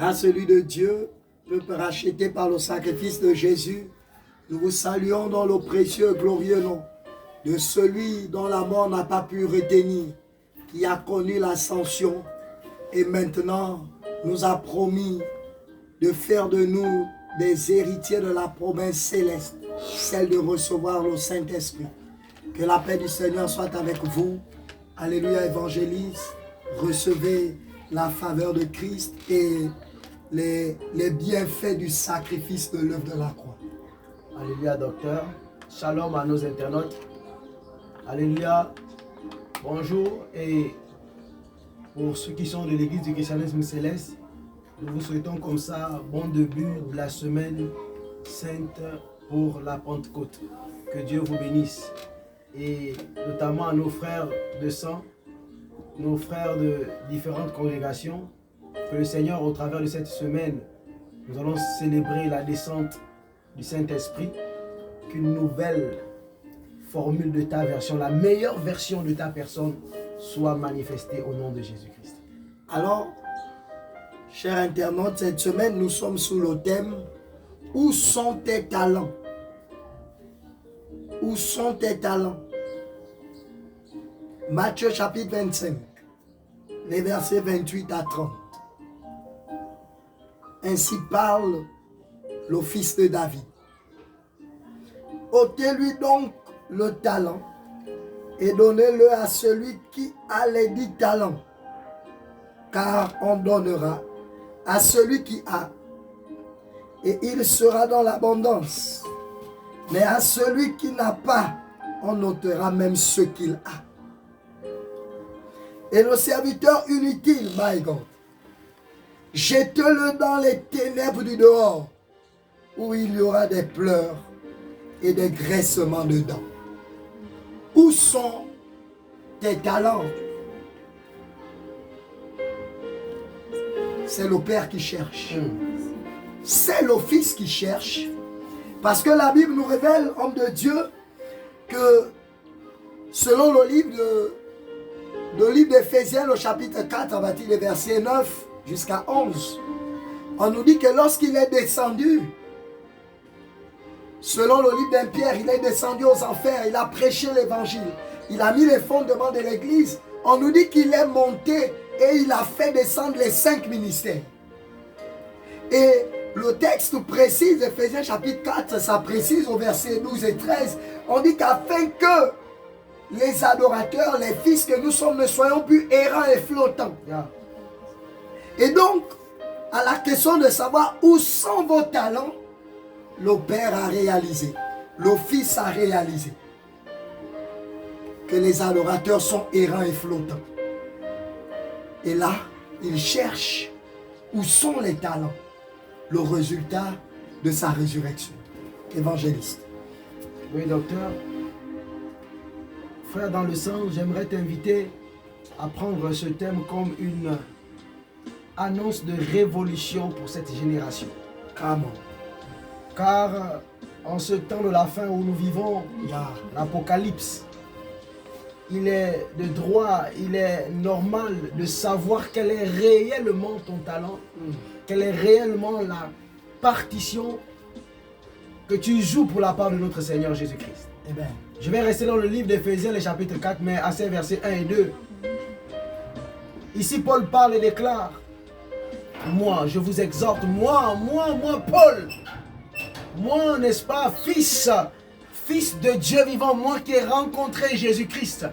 Grâce lui de Dieu, peuple racheté par le sacrifice de Jésus, nous vous saluons dans le précieux et glorieux nom de celui dont la mort n'a pas pu retenir, qui a connu l'ascension et maintenant nous a promis de faire de nous des héritiers de la promesse céleste, celle de recevoir le Saint-Esprit. Que la paix du Seigneur soit avec vous. Alléluia, évangéliste. Recevez la faveur de Christ et les bienfaits du sacrifice de l'œuvre de la croix. Alléluia, docteur. Shalom à nos internautes. Alléluia. Bonjour. Et pour ceux qui sont de l'église du christianisme céleste, nous vous souhaitons comme ça bon début de la semaine sainte pour la Pentecôte. Que Dieu vous bénisse. Et notamment à nos frères de sang, nos frères de différentes congrégations, que le Seigneur, au travers de cette semaine, nous allons célébrer la descente du Saint-Esprit, qu'une nouvelle formule de ta version, la meilleure version de ta personne, soit manifestée au nom de Jésus-Christ. Alors, chers internautes, cette semaine, nous sommes sous le thème « Où sont tes talents ?» Où sont tes talents? Matthieu chapitre 25, les versets 28 à 30. Ainsi parle le fils de David. Ôtez-lui donc le talent et donnez-le à celui qui a les 10 talents, car on donnera à celui qui a, et il sera dans l'abondance. Mais à celui qui n'a pas, on ôtera même ce qu'il a. Et le serviteur inutile, my God, jette-le dans les ténèbres du dehors, où il y aura des pleurs et des graissements de dents. Où sont tes talents? C'est le Père qui cherche. C'est le Fils qui cherche. Parce que la Bible nous révèle, homme de Dieu, que selon le livre d'Éphésiens, le chapitre 4, à partir des versets 9 jusqu'à 11, on nous dit que lorsqu'il est descendu, selon le livre d'un Pierre, il est descendu aux enfers, il a prêché l'évangile, il a mis les fondements de l'église, on nous dit qu'il est monté et il a fait descendre les 5 ministères. Et le texte précise, Éphésiens chapitre 4, ça précise au verset 12 et 13, on dit qu'afin que les adorateurs, les fils que nous sommes, ne soyons plus errants et flottants. Et donc, à la question de savoir où sont vos talents, le Père a réalisé, le Fils a réalisé que les adorateurs sont errants et flottants. Et là, il cherche où sont les talents. Le résultat de sa résurrection. Évangéliste. Oui, docteur. Frère dans le sang, j'aimerais t'inviter à prendre ce thème comme une annonce de révolution pour cette génération. Comment? Car en ce temps de la fin où nous vivons, l'Apocalypse, il est de droit, il est normal de savoir quel est réellement ton talent, quelle est réellement la partition que tu joues pour la part de notre Seigneur Jésus-Christ. Eh bien, je vais rester dans le livre d'Éphésiens, le chapitre 4, mais à ces versets 1 et 2. Ici, Paul parle et déclare, moi, je vous exhorte, moi, Paul, moi, n'est-ce pas, fils de Dieu vivant, moi qui ai rencontré Jésus-Christ,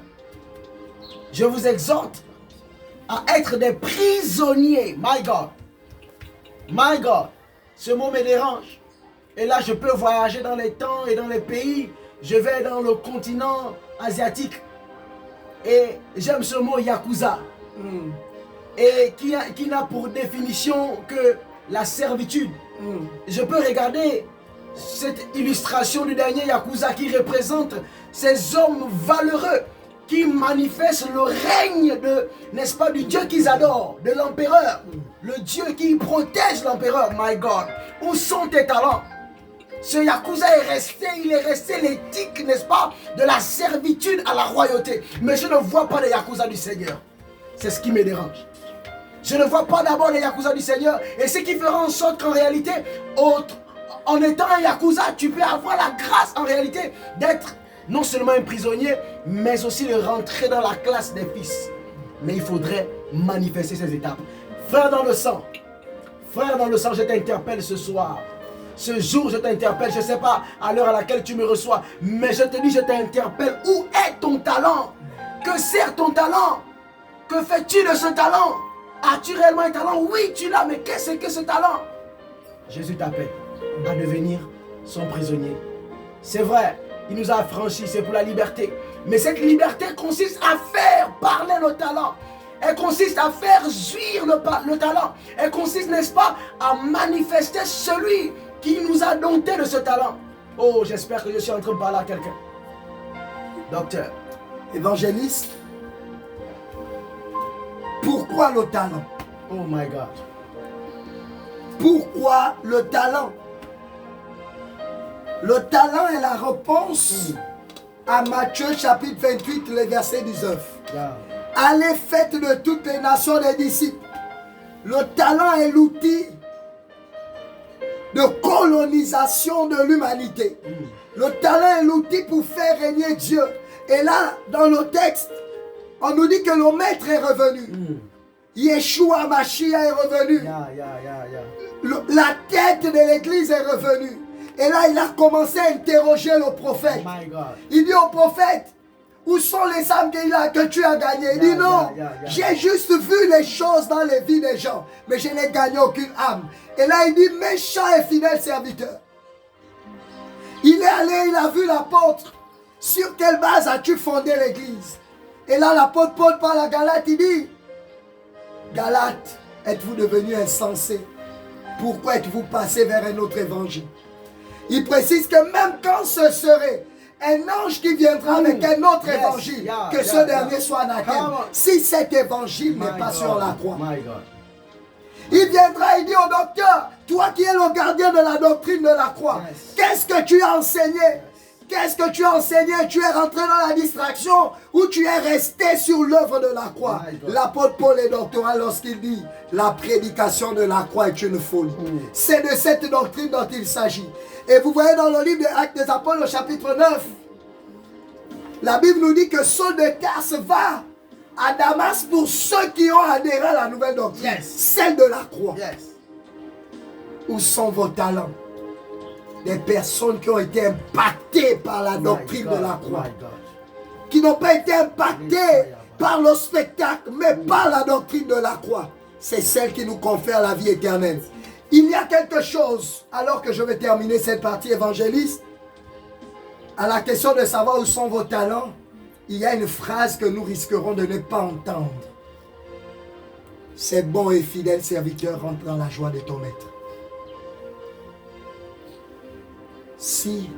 je vous exhorte à être des prisonniers. My God, ce mot me dérange. Et là, je peux voyager dans les temps et dans les pays. Je vais dans le continent asiatique. Et j'aime ce mot Yakuza. Et qui n'a pour définition que la servitude. Je peux regarder cette illustration du dernier Yakuza qui représente ces hommes valeureux qui manifestent le règne de, n'est-ce pas, du Dieu qu'ils adorent, de l'empereur. Le Dieu qui protège l'empereur, my God. Où sont tes talents? Ce Yakuza il est resté l'éthique, n'est-ce pas, de la servitude à la royauté. Mais je ne vois pas de Yakuza du Seigneur. C'est ce qui me dérange. Je ne vois pas d'abord les Yakuza du Seigneur. Et ce qui fera en sorte qu'en réalité, en étant un Yakuza, tu peux avoir la grâce en réalité d'être non seulement un prisonnier, mais aussi de rentrer dans la classe des fils. Mais il faudrait manifester ces étapes. Frère dans le sang, je t'interpelle ce soir. Ce jour, je t'interpelle, je ne sais pas à l'heure à laquelle tu me reçois, mais je te dis, je t'interpelle. Où est ton talent? Que sert ton talent? Que fais-tu de ce talent? As-tu réellement un talent? Oui, tu l'as, mais qu'est-ce que ce talent? Jésus t'appelle à devenir son prisonnier. C'est vrai, il nous a affranchis, c'est pour la liberté. Mais cette liberté consiste à faire parler le talent. Elle consiste à faire jouir le talent. Elle consiste, n'est-ce pas, à manifester celui qui nous a dompté de ce talent. Oh, j'espère que je suis en train de parler à quelqu'un. Docteur. Évangéliste. Pourquoi le talent? Oh my God. Pourquoi le talent? Le talent est la réponse à Matthieu chapitre 28, le verset 19. Yeah. Allez, faites de toutes les nations des disciples. Le talent est l'outil de colonisation de l'humanité. Le talent est l'outil pour faire régner Dieu. Et là, dans le texte, on nous dit que le maître est revenu. Yeshua Mashiach est revenu. La tête de l'église est revenue. Et là, il a commencé à interroger le prophète. Il dit au prophète, où sont les âmes que tu as gagnées? Il dit non, j'ai juste vu les choses dans les vies des gens, mais je n'ai gagné aucune âme. Et là, il dit, méchant et fidèle serviteur. Il est allé, il a vu l'apôtre. Sur quelle base as-tu fondé l'église? Et là, l'apôtre Paul parle à Galate, il dit, Galates, êtes-vous devenus insensés? Pourquoi êtes-vous passés vers un autre évangile? Il précise que même quand ce serait un ange qui viendra avec un autre évangile, que ce dernier soit anathème. Si cet évangile n'est pas sur la croix, il viendra, il dit au docteur, toi qui es le gardien de la doctrine de la croix, qu'est-ce que tu as enseigné? Qu'est-ce que tu as enseigné? Tu es rentré dans la distraction ou tu es resté sur l'œuvre de la croix? L'apôtre Paul est doctoral lorsqu'il dit la prédication de la croix est une folie. C'est de cette doctrine dont il s'agit. Et vous voyez dans le livre des Actes des Apôtres, au chapitre 9, la Bible nous dit que Saul de Tarse va à Damas pour ceux qui ont adhéré à la nouvelle doctrine, celle de la croix. Où sont vos talents? Des personnes qui ont été impactées par la doctrine de la croix, qui n'ont pas été impactées par le spectacle, mais par la doctrine de la croix. C'est celle qui nous confère la vie éternelle. Il y a quelque chose, alors que je vais terminer cette partie évangéliste, à la question de savoir où sont vos talents, il y a une phrase que nous risquerons de ne pas entendre. C'est bon et fidèle serviteur, rentre dans la joie de ton maître. Si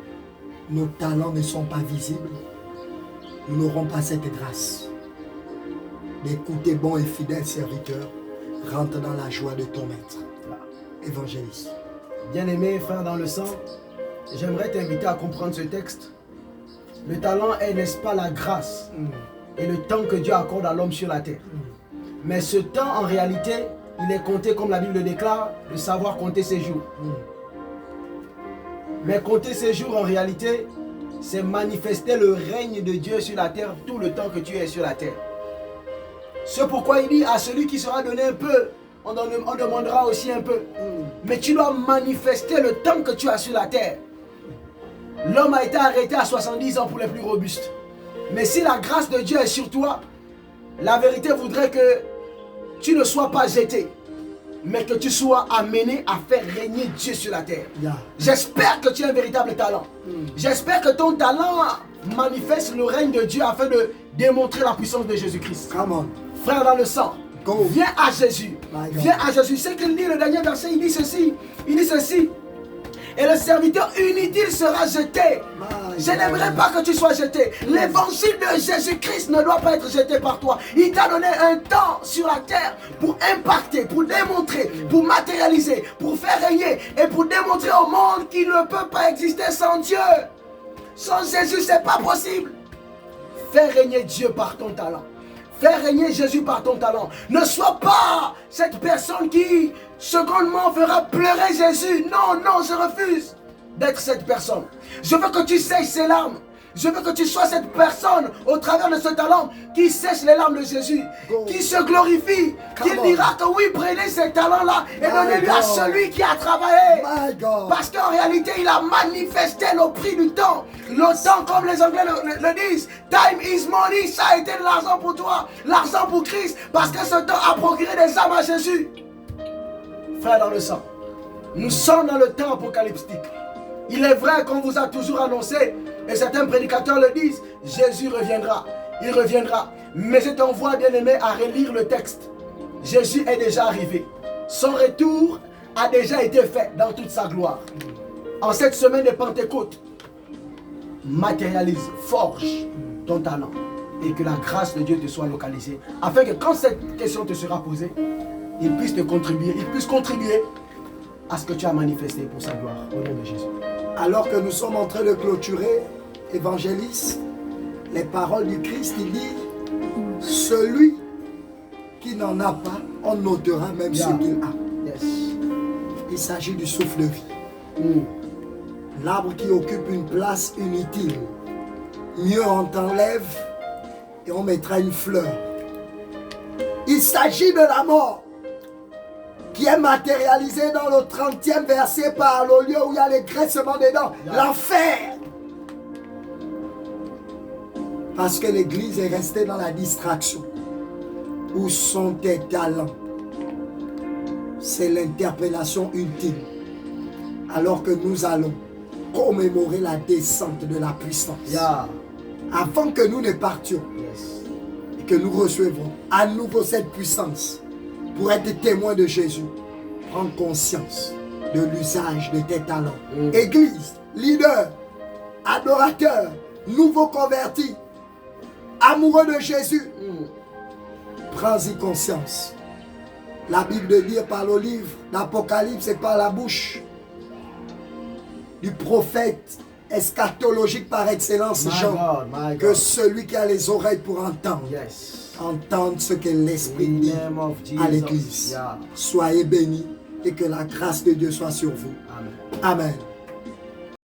nos talents ne sont pas visibles, nous n'aurons pas cette grâce d'écouter bon et fidèle serviteur, rentre dans la joie de ton maître. Évangéliste. Bien-aimé frère dans le sang, j'aimerais t'inviter à comprendre ce texte. Le talent est, n'est-ce pas, la grâce et le temps que Dieu accorde à l'homme sur la terre. Mais ce temps, en réalité, il est compté, comme la Bible le déclare, de savoir compter ses jours. Mais compter ses jours, en réalité, c'est manifester le règne de Dieu sur la terre tout le temps que tu es sur la terre. C'est pourquoi il dit à celui qui sera donné un peu, on demandera aussi un peu. Mais tu dois manifester le temps que tu as sur la terre. L'homme a été arrêté à 70 ans pour les plus robustes. Mais si la grâce de Dieu est sur toi, la vérité voudrait que tu ne sois pas jeté, mais que tu sois amené à faire régner Dieu sur la terre. J'espère que tu as un véritable talent. J'espère que ton talent manifeste le règne de Dieu afin de démontrer la puissance de Jésus-Christ. Frère dans le sang, viens à Jésus. Viens à Jésus. C'est qu'il dit le dernier verset, il dit ceci. Il dit ceci. Et le serviteur inutile sera jeté. Je n'aimerais pas que tu sois jeté. L'évangile de Jésus-Christ ne doit pas être jeté par toi. Il t'a donné un temps sur la terre pour impacter, pour démontrer, pour matérialiser, pour faire régner et pour démontrer au monde qu'il ne peut pas exister sans Dieu. Sans Jésus, ce n'est pas possible. Fais régner Dieu par ton talent. Fais régner Jésus par ton talent. Ne sois pas cette personne qui, secondement, fera pleurer Jésus. Non, non, je refuse d'être cette personne. Je veux que tu sèches ses larmes. Je veux que tu sois cette personne au travers de ce talent qui sèche les larmes de Jésus, qui se glorifie, qui dira que oui, prenez ces talents-là et donnez-lui à celui qui a travaillé. Parce qu'en réalité, il a manifesté le prix du temps. Le temps, comme les Anglais le disent, time is money, ça a été de l'argent pour toi, l'argent pour Christ, parce que ce temps a procuré des âmes à Jésus. Frère dans le sang, nous sommes dans le temps apocalyptique. Il est vrai qu'on vous a toujours annoncé, et certains prédicateurs le disent, Jésus reviendra, il reviendra. Mais je t'envoie, bien-aimé, à relire le texte. Jésus est déjà arrivé. Son retour a déjà été fait dans toute sa gloire. En cette semaine de Pentecôte, matérialise, forge ton talent et que la grâce de Dieu te soit localisée, afin que quand cette question te sera posée, il puisse te contribuer, il puisse contribuer à ce que tu as manifesté pour sa gloire, au nom de Jésus. Alors que nous sommes en train de clôturer, évangéliste, les paroles du Christ, il dit, celui qui n'en a pas, on notera même ce qu'il a. Yes. Il s'agit du souffle de vie. L'arbre qui occupe une place inutile. Mieux on t'enlève et on mettra une fleur. Il s'agit de la mort qui est matérialisée dans le 30e verset par le lieu où il y a les graissements des dents. L'enfer. Parce que l'église est restée dans la distraction. Où sont tes talents? C'est l'interpellation ultime. Alors que nous allons commémorer la descente de la puissance. Avant que nous ne partions et que nous recevons à nouveau cette puissance pour être témoins de Jésus, prends conscience de l'usage de tes talents. Église, leader, adorateur, nouveau converti, amoureux de Jésus, prends-y conscience. La Bible de dire par le livre d'Apocalypse et par la bouche du prophète eschatologique par excellence, Jean, que celui qui a les oreilles pour entendre, entende ce que l'Esprit dit à l'Église. Soyez bénis et que la grâce de Dieu soit sur vous. Amen.